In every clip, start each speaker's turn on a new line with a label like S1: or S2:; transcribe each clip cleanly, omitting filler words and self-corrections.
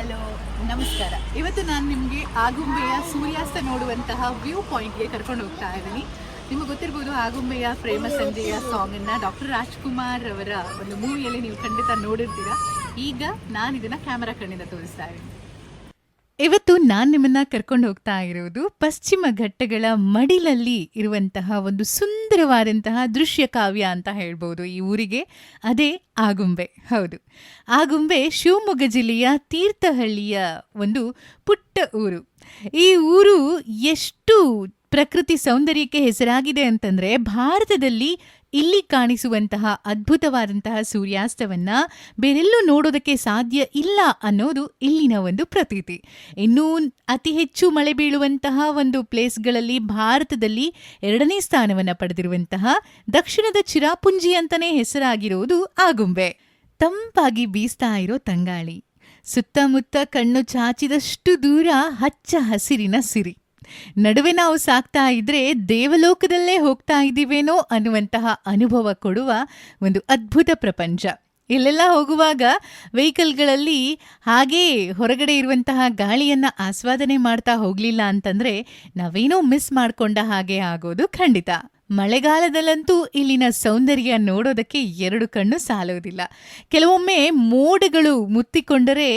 S1: Hello, ನಮಸ್ಕಾರ. ಇವತ್ತು ನಾನು ನಿಮಗೆ ಆಗುಂಬೆಯ ಸೂರ್ಯಾಸ್ತ ನೋಡುವಂತಹ ವ್ಯೂ ಪಾಯಿಂಟ್ಗೆ ಕರ್ಕೊಂಡು ಹೋಗ್ತಾ ಇದ್ದೀನಿ. ನಿಮಗೆ ಗೊತ್ತಿರ್ಬೋದು, ಆಗುಂಬೆಯ ಪ್ರೇಮ ಸಂಜೆಯ ಸಾಂಗನ್ನು ಡಾಕ್ಟರ್ ರಾಜ್ಕುಮಾರ್ ಅವರ ಒಂದು ಮೂವಿಯಲ್ಲಿ ನೀವು ಖಂಡಿತ ನೋಡಿರ್ತೀರಾ. ಈಗ ನಾನು ಇದನ್ನು ಕ್ಯಾಮರಾ ಕಣ್ಣಿಂದ ತೋರಿಸ್ತಾ ಇದ್ದೀನಿ. ಇವತ್ತು ನಾನು ನಿಮ್ಮನ್ನ ಕರ್ಕೊಂಡು ಹೋಗ್ತಾ ಇರೋದು ಪಶ್ಚಿಮ ಘಟ್ಟಗಳ ಮಡಿಲಲ್ಲಿ ಇರುವಂತಹ ಒಂದು ಸುಂದರವಾದಂತಹ ದೃಶ್ಯ ಕಾವ್ಯ ಅಂತ ಹೇಳ್ಬೋದು ಈ ಊರಿಗೆ. ಅದೇ ಆಗುಂಬೆ. ಹೌದು, ಆಗುಂಬೆ ಶಿವಮೊಗ್ಗ ಜಿಲ್ಲೆಯ ತೀರ್ಥಹಳ್ಳಿಯ ಒಂದು ಪುಟ್ಟ ಊರು. ಈ ಊರು ಎಷ್ಟು ಪ್ರಕೃತಿ ಸೌಂದರ್ಯಕ್ಕೆ ಹೆಸರಾಗಿದೆ ಅಂತಂದ್ರೆ, ಭಾರತದಲ್ಲಿ ಇಲ್ಲಿ ಕಾಣಿಸುವಂತಹ ಅದ್ಭುತವಾದಂತಹ ಸೂರ್ಯಾಸ್ತವನ್ನ ಬೇರೆಲ್ಲೂ ನೋಡೋದಕ್ಕೆ ಸಾಧ್ಯ ಇಲ್ಲ ಅನ್ನೋದು ಇಲ್ಲಿನ ಒಂದು ಪ್ರತೀತಿ. ಇನ್ನೂ ಅತಿ ಹೆಚ್ಚು ಮಳೆ ಬೀಳುವಂತಹ ಒಂದು ಪ್ಲೇಸ್ಗಳಲ್ಲಿ ಭಾರತದಲ್ಲಿ 2ನೇ ಸ್ಥಾನವನ್ನು ಪಡೆದಿರುವಂತಹ ದಕ್ಷಿಣದ ಚಿರಾಪುಂಜಿ ಅಂತಾನೆ ಹೆಸರಾಗಿರೋದು ಆಗುಂಬೆ. ತಂಪಾಗಿ ಬೀಸ್ತಾ ಇರೋ ತಂಗಾಳಿ, ಸುತ್ತಮುತ್ತ ಕಣ್ಣು ಚಾಚಿದಷ್ಟು ದೂರ ಹಚ್ಚ ಹಸಿರಿನ ಸಿರಿ. ನಡುವೆ ನಾವು ಸಾಕ್ತಾ ಇದ್ರೆ ದೇವಲೋಕದಲ್ಲೇ ಹೋಗ್ತಾ ಇದ್ದೀವೇನೋ ಅನ್ನುವಂತಹ ಅನುಭವ ಕೊಡುವ ಒಂದು ಅದ್ಭುತ ಪ್ರಪಂಚ. ಇಲ್ಲೆಲ್ಲ ಹೋಗುವಾಗ ವೆಹಿಕಲ್ಗಳಲ್ಲಿ ಹಾಗೇ ಹೊರಗಡೆ ಇರುವಂತಹ ಗಾಳಿಯನ್ನು ಆಸ್ವಾದನೆ ಮಾಡ್ತಾ ಹೋಗಲಿಲ್ಲ ಅಂತಂದರೆ ನಾವೇನೋ ಮಿಸ್ ಮಾಡಿಕೊಂಡ ಹಾಗೆ ಆಗೋದು ಖಂಡಿತ. ಮಳೆಗಾಲದಲ್ಲಂತೂ ಇಲ್ಲಿನ ಸೌಂದರ್ಯ ನೋಡೋದಕ್ಕೆ 2 ಕಣ್ಣು ಸಾಲೋದಿಲ್ಲ. ಕೆಲವೊಮ್ಮೆ ಮೋಡಗಳು ಮುತ್ತಿಕೊಂಡರೆ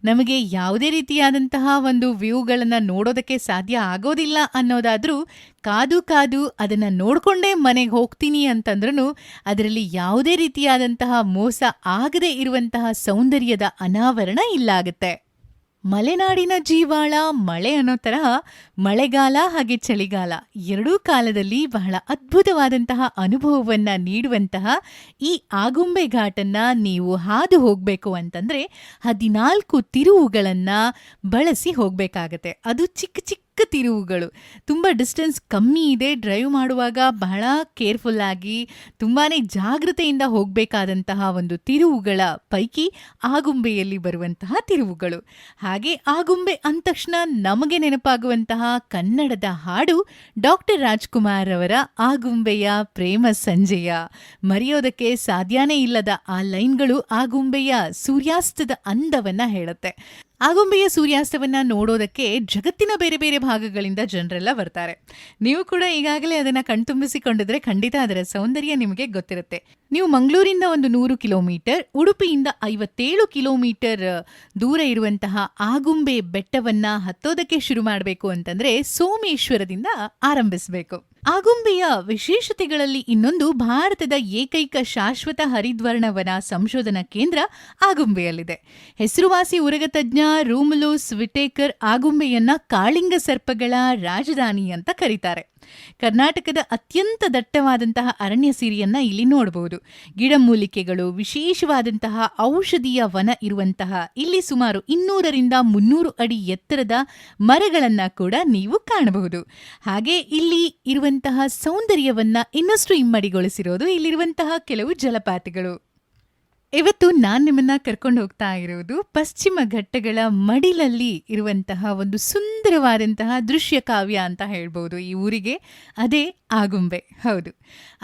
S1: ನಮಗೆ ಯಾವುದೇ ರೀತಿಯಾದಂತಹ ಒಂದು ವ್ಯೂಗಳನ್ನು ನೋಡೋದಕ್ಕೆ ಸಾಧ್ಯ ಆಗೋದಿಲ್ಲ ಅನ್ನೋದಾದರೂ ಕಾದು ಅದನ್ನು ನೋಡಿಕೊಂಡೇ ಮನೆಗೆ ಹೋಗ್ತೀನಿ ಅಂತಂದ್ರೂ ಅದರಲ್ಲಿ ಯಾವುದೇ ರೀತಿಯಾದಂತಹ ಮೋಸ ಆಗದೇ ಇರುವಂತಹ ಸೌಂದರ್ಯದ ಅನಾವರಣ ಇಲ್ಲಾಗುತ್ತೆ. ಮಲೆನಾಡಿನ ಜೀವಾಳ ಮಳೆ ಅನ್ನೋ ತರಹ ಮಳೆಗಾಲ ಹಾಗೆ ಚಳಿಗಾಲ 2 ಕಾಲದಲ್ಲಿ ಬಹಳ ಅದ್ಭುತವಾದಂತಹ ಅನುಭವವನ್ನು ನೀಡುವಂತಹ ಈ ಆಗುಂಬೆ ಘಾಟನ್ನು ನೀವು ಹಾದು ಹೋಗಬೇಕು ಅಂತಂದರೆ 14 ತಿರುವುಗಳನ್ನು ಬಳಸಿ ಹೋಗಬೇಕಾಗತ್ತೆ. ಅದು ಚಿಕ್ಕ ಚಿಕ್ಕ ತಿರುವುಗಳು, ತುಂಬ ಡಿಸ್ಟೆನ್ಸ್ ಕಮ್ಮಿ ಇದೆ. ಡ್ರೈವ್ ಮಾಡುವಾಗ ಬಹಳ ಕೇರ್ಫುಲ್ಲಾಗಿ ತುಂಬಾ ಜಾಗೃತೆಯಿಂದ ಹೋಗಬೇಕಾದಂತಹ ಒಂದು ತಿರುವುಗಳ ಪೈಕಿ ಆಗುಂಬೆಯಲ್ಲಿ ಬರುವಂತಹ ತಿರುವುಗಳು. ಹಾಗೆ ಆಗುಂಬೆ ಅಂದ ತಕ್ಷಣ ನಮಗೆ ನೆನಪಾಗುವಂತಹ ಕನ್ನಡದ ಹಾಡು ಡಾಕ್ಟರ್ ರಾಜ್ಕುಮಾರ್ ಅವರ ಆಗುಂಬೆಯ ಪ್ರೇಮ ಸಂಜೆಯ. ಮರೆಯೋದಕ್ಕೆ ಸಾಧ್ಯನೇ ಇಲ್ಲದ ಆ ಲೈನ್ಗಳು ಆಗುಂಬೆಯ ಸೂರ್ಯಾಸ್ತದ ಅಂದವನ್ನ ಹೇಳುತ್ತೆ. ಆಗುಂಬೆಯ ಸೂರ್ಯಾಸ್ತವನ್ನ ನೋಡೋದಕ್ಕೆ ಜಗತ್ತಿನ ಬೇರೆ ಬೇರೆ ಭಾಗಗಳಿಂದ ಜನರೆಲ್ಲ ಬರ್ತಾರೆ. ನೀವು ಕೂಡ ಈಗಾಗಲೇ ಅದನ್ನು ಕಣ್ತುಂಬಿಸಿಕೊಂಡಿದ್ರೆ ಖಂಡಿತ ಅದರ ಸೌಂದರ್ಯ ನಿಮಗೆ ಗೊತ್ತಿರುತ್ತೆ. ನೀವು ಮಂಗಳೂರಿಂದ ಒಂದು 100 ಕಿಲೋಮೀಟರ್, ಉಡುಪಿಯಿಂದ 57 ಕಿಲೋಮೀಟರ್ ದೂರ ಇರುವಂತಹ ಆಗುಂಬೆ ಬೆಟ್ಟವನ್ನ ಹತ್ತೋದಕ್ಕೆ ಶುರು ಮಾಡಬೇಕು ಅಂತಂದ್ರೆ ಸೋಮೇಶ್ವರದಿಂದ ಆರಂಭಿಸಬೇಕು. ಆಗುಂಬೆಯ ವಿಶೇಷತೆಗಳಲ್ಲಿ ಇನ್ನೊಂದು, ಭಾರತದ ಏಕೈಕ ಶಾಶ್ವತ ಹರಿದ್ವರ್ಣವನ ಸಂಶೋಧನಾ ಕೇಂದ್ರ ಆಗುಂಬೆಯಲ್ಲಿದೆ. ಹೆಸರುವಾಸಿ ಉರಗತಜ್ಞ ರೂಮುಲುಸ್ ವಿಟೇಕರ್ ಆಗುಂಬೆಯನ್ನ ಕಾಳಿಂಗ ಸರ್ಪಗಳ ರಾಜಧಾನಿ ಅಂತ ಕರೀತಾರೆ. ಕರ್ನಾಟಕದ ಅತ್ಯಂತ ದಟ್ಟವಾದಂತಹ ಅರಣ್ಯ ಸಿರಿಯನ್ನ ಇಲ್ಲಿ ನೋಡಬಹುದು. ಗಿಡಮೂಲಿಕೆಗಳು, ವಿಶೇಷವಾದಂತಹ ಔಷಧೀಯ ವನ ಇರುವಂತಹ ಇಲ್ಲಿ ಸುಮಾರು 200ರಿಂದ 300 ಅಡಿ ಎತ್ತರದ ಮರಗಳನ್ನ ಕೂಡ ನೀವು ಕಾಣಬಹುದು. ಹಾಗೆ ಇಲ್ಲಿ ಇರುವಂತಹ ಸೌಂದರ್ಯವನ್ನ ಇನ್ನಷ್ಟು ಇಮ್ಮಡಿಗೊಳಿಸಿರೋದು ಇಲ್ಲಿರುವಂತಹ ಕೆಲವು ಜಲಪಾತಗಳು. ಇವತ್ತು ನಾನು ನಿಮ್ಮನ್ನ ಕರ್ಕೊಂಡು ಹೋಗ್ತಾ ಇರೋದು ಪಶ್ಚಿಮ ಘಟ್ಟಗಳ ಮಡಿಲಲ್ಲಿ ಇರುವಂತಹ ಒಂದು ಸುಂದರವಾದಂತಹ ದೃಶ್ಯ ಕಾವ್ಯ ಅಂತ ಹೇಳ್ಬೋದು ಈ ಊರಿಗೆ. ಅದೇ ಆಗುಂಬೆ. ಹೌದು,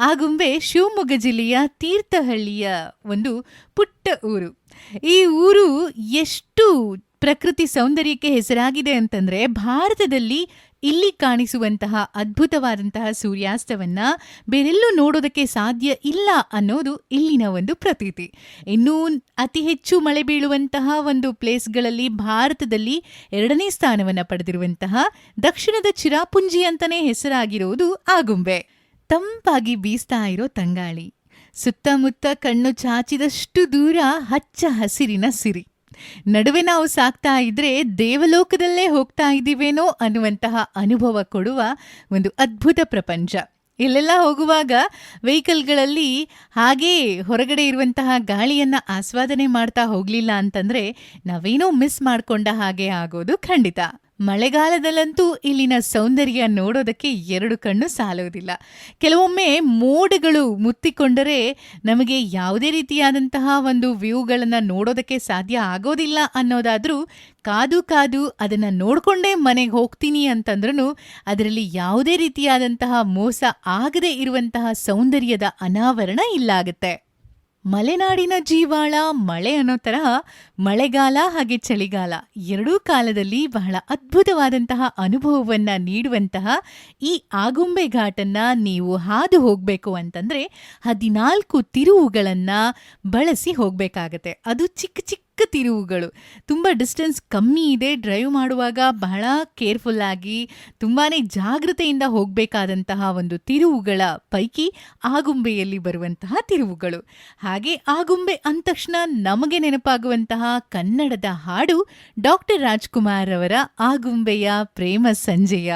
S1: ಆಗುಂಬೆ ಶಿವಮೊಗ್ಗ ಜಿಲ್ಲೆಯ ತೀರ್ಥಹಳ್ಳಿಯ ಒಂದು ಪುಟ್ಟ ಊರು. ಈ ಊರು ಎಷ್ಟು ಪ್ರಕೃತಿ ಸೌಂದರ್ಯಕ್ಕೆ ಹೆಸರಾಗಿದೆ ಅಂತಂದ್ರೆ, ಭಾರತದಲ್ಲಿ ಇಲ್ಲಿ ಕಾಣಿಸುವಂತಹ ಅದ್ಭುತವಾದಂತಹ ಸೂರ್ಯಾಸ್ತವನ್ನ ಬೇರೆಲ್ಲೂ ನೋಡೋದಕ್ಕೆ ಸಾಧ್ಯ ಇಲ್ಲ ಅನ್ನೋದು ಇಲ್ಲಿನ ಒಂದು ಪ್ರತೀತಿ. ಇನ್ನೂ ಅತಿ ಹೆಚ್ಚು ಮಳೆ ಬೀಳುವಂತಹ ಒಂದು ಪ್ಲೇಸ್ಗಳಲ್ಲಿ ಭಾರತದಲ್ಲಿ 2ನೇ ಸ್ಥಾನವನ್ನು ಪಡೆದಿರುವಂತಹ ದಕ್ಷಿಣದ ಚಿರಾಪುಂಜಿ ಅಂತಾನೆ ಹೆಸರಾಗಿರೋದು ಆಗುಂಬೆ. ತಂಪಾಗಿ ಬೀಸ್ತಾ ಇರೋ ತಂಗಾಳಿ, ಸುತ್ತಮುತ್ತ ಕಣ್ಣು ಚಾಚಿದಷ್ಟು ದೂರ ಹಚ್ಚ ಹಸಿರಿನ ಸಿರಿ. ನಡುವೆ ನಾವು ಸಾಕ್ತಾ ಇದ್ರೆ ದೇವಲೋಕದಲ್ಲೇ ಹೋಗ್ತಾ ಇದ್ದೀವೇನೋ ಅನ್ನುವಂತಹ ಅನುಭವ ಕೊಡುವ ಒಂದು ಅದ್ಭುತ ಪ್ರಪಂಚ. ಇಲ್ಲೆಲ್ಲ ಹೋಗುವಾಗ ವೆಹಿಕಲ್ಗಳಲ್ಲಿ ಹಾಗೇ ಹೊರಗಡೆ ಇರುವಂತಹ ಗಾಳಿಯನ್ನು ಆಸ್ವಾದನೆ ಮಾಡ್ತಾ ಹೋಗಲಿಲ್ಲ ಅಂತಂದರೆ ನಾವೇನೋ ಮಿಸ್ ಮಾಡಿಕೊಂಡ ಹಾಗೆ ಆಗೋದು ಖಂಡಿತ. ಮಳೆಗಾಲದಲ್ಲಂತೂ ಇಲ್ಲಿನ ಸೌಂದರ್ಯ ನೋಡೋದಕ್ಕೆ 2 ಕಣ್ಣು ಸಾಲೋದಿಲ್ಲ. ಕೆಲವೊಮ್ಮೆ ಮೋಡಗಳು ಮುತ್ತಿಕೊಂಡರೆ ನಮಗೆ ಯಾವುದೇ ರೀತಿಯಾದಂತಹ ಒಂದು ವ್ಯೂಗಳನ್ನು ನೋಡೋದಕ್ಕೆ ಸಾಧ್ಯ ಆಗೋದಿಲ್ಲ ಅನ್ನೋದಾದರೂ ಕಾದು ಅದನ್ನು ನೋಡಿಕೊಂಡೇ ಮನೆಗೆ ಹೋಗ್ತೀನಿ ಅಂತಂದ್ರೂ ಅದರಲ್ಲಿ ಯಾವುದೇ ರೀತಿಯಾದಂತಹ ಮೋಸ ಆಗದೇ ಇರುವಂತಹ ಸೌಂದರ್ಯದ ಅನಾವರಣ ಇಲ್ಲಾಗುತ್ತೆ. ಮಲೆನಾಡಿನ ಜೀವಾಳ ಮಳೆ ಅನ್ನೋ ತರಹ ಮಳೆಗಾಲ ಹಾಗೆ ಚಳಿಗಾಲ ಎರಡೂ ಕಾಲದಲ್ಲಿ ಬಹಳ ಅದ್ಭುತವಾದಂತಹ ಅನುಭವವನ್ನ ನೀಡುವಂತಹ ಈ ಆಗುಂಬೆ ಘಾಟನ್ನ ನೀವು ಹಾದು ಹೋಗ್ಬೇಕು ಅಂತಂದ್ರೆ 14 ತಿರುವುಗಳನ್ನ ಬಳಸಿ ಹೋಗ್ಬೇಕಾಗತ್ತೆ. ಅದು ಚಿಕ್ಕ ಚಿಕ್ಕ ತಿರುವುಗಳು, ತುಂಬ ಡಿಸ್ಟೆನ್ಸ್ ಕಮ್ಮಿ ಇದೆ. ಡ್ರೈವ್ ಮಾಡುವಾಗ ಬಹಳ ಕೇರ್ಫುಲ್ ಆಗಿ ತುಂಬಾನೇ ಜಾಗೃತೆಯಿಂದ ಹೋಗಬೇಕಾದಂತಹ ಒಂದು ತಿರುವುಗಳ ಪೈಕಿ ಆಗುಂಬೆಯಲ್ಲಿ ಬರುವಂತಹ ತಿರುವುಗಳು. ಹಾಗೆ ಆಗುಂಬೆ ಅಂದ ತಕ್ಷಣ ನಮಗೆ ನೆನಪಾಗುವಂತಹ ಕನ್ನಡದ ಹಾಡು ಡಾಕ್ಟರ್ ರಾಜ್ಕುಮಾರ್ ಅವರ ಆಗುಂಬೆಯ ಪ್ರೇಮ ಸಂಜೆಯ.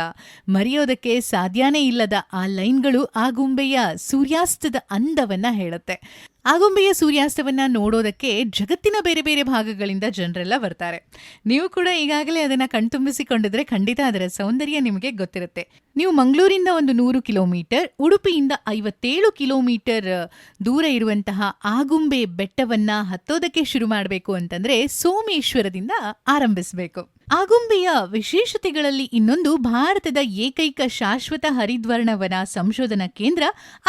S1: ಮರೆಯೋದಕ್ಕೆ ಸಾಧ್ಯನೇ ಇಲ್ಲದ ಆ ಲೈನ್ಗಳು ಆಗುಂಬೆಯ ಸೂರ್ಯಾಸ್ತದ ಅಂದವನ್ನ ಹೇಳುತ್ತೆ. ಆಗುಂಬೆಯ ಸೂರ್ಯಾಸ್ತವನ್ನ ನೋಡೋದಕ್ಕೆ ಜಗತ್ತಿನ ಬೇರೆ ಬೇರೆ ಭಾಗಗಳಿಂದ ಜನರೆಲ್ಲ ಬರ್ತಾರೆ. ನೀವು ಕೂಡ ಈಗಾಗಲೇ ಅದನ್ನ ಕಣ್ತುಂಬಿಸಿಕೊಂಡಿದ್ರೆ ಖಂಡಿತ ಅದರ ಸೌಂದರ್ಯ ನಿಮಗೆ ಗೊತ್ತಿರುತ್ತೆ. ನೀವು ಮಂಗಳೂರಿಂದ ಒಂದು 100 ಕಿಲೋಮೀಟರ್, ಉಡುಪಿಯಿಂದ 57 ಕಿಲೋಮೀಟರ್ ದೂರ ಇರುವಂತಹ ಆಗುಂಬೆ ಬೆಟ್ಟವನ್ನ ಹತ್ತೋದಕ್ಕೆ ಶುರು ಮಾಡಬೇಕು ಅಂತಂದ್ರೆ ಸೋಮೇಶ್ವರದಿಂದ ಆರಂಭಿಸಬೇಕು. ಆಗುಂಬೆಯ ವಿಶೇಷತೆಗಳಲ್ಲಿ ಇನ್ನೊಂದು, ಭಾರತದ ಏಕೈಕ ಶಾಶ್ವತ ಹರಿದ್ವರ್ಣವನ ಸಂಶೋಧನಾ ಕೇಂದ್ರ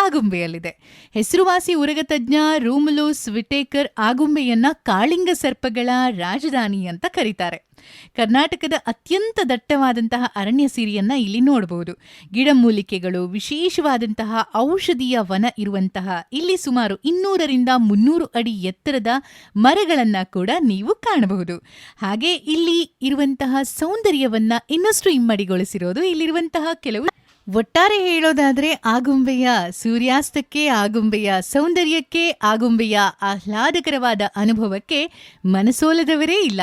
S1: ಆಗುಂಬೆಯಲ್ಲಿದೆ. ಹೆಸರುವಾಸಿ ಉರಗ ತಜ್ಞ ರೂಮುಲುಸ್ ವಿಟೇಕರ್ ಆಗುಂಬೆಯನ್ನ ಕಾಳಿಂಗ ಸರ್ಪಗಳ ರಾಜಧಾನಿ ಅಂತ ಕರೀತಾರೆ. ಕರ್ನಾಟಕದ ಅತ್ಯಂತ ದಟ್ಟವಾದಂತಹ ಅರಣ್ಯ ಸಿರಿಯನ್ನ ಇಲ್ಲಿ ನೋಡಬಹುದು. ಗಿಡಮೂಲಿಕೆಗಳು, ವಿಶೇಷವಾದಂತಹ ಔಷಧೀಯ ವನ ಇರುವಂತಹ ಇಲ್ಲಿ ಸುಮಾರು 200ರಿಂದ 300 ಅಡಿ ಎತ್ತರದ ಮರಗಳನ್ನ ಕೂಡ ನೀವು ಕಾಣಬಹುದು. ಹಾಗೆ ಇಲ್ಲಿ ಇರುವಂತಹ ಸೌಂದರ್ಯವನ್ನ ಇನ್ನಷ್ಟು ಇಮ್ಮಡಿಗೊಳಿಸಿರೋದು ಇಲ್ಲಿರುವಂತಹ ಕೆಲವು. ಒಟ್ಟಾರೆ ಹೇಳೋದಾದ್ರೆ ಆಗುಂಬೆಯ ಸೂರ್ಯಾಸ್ತಕ್ಕೆ, ಆಗುಂಬೆಯ ಸೌಂದರ್ಯಕ್ಕೆ, ಆಗುಂಬೆಯ ಆಹ್ಲಾದಕರವಾದ ಅನುಭವಕ್ಕೆ ಮನಸೋಲದವರೇ ಇಲ್ಲ.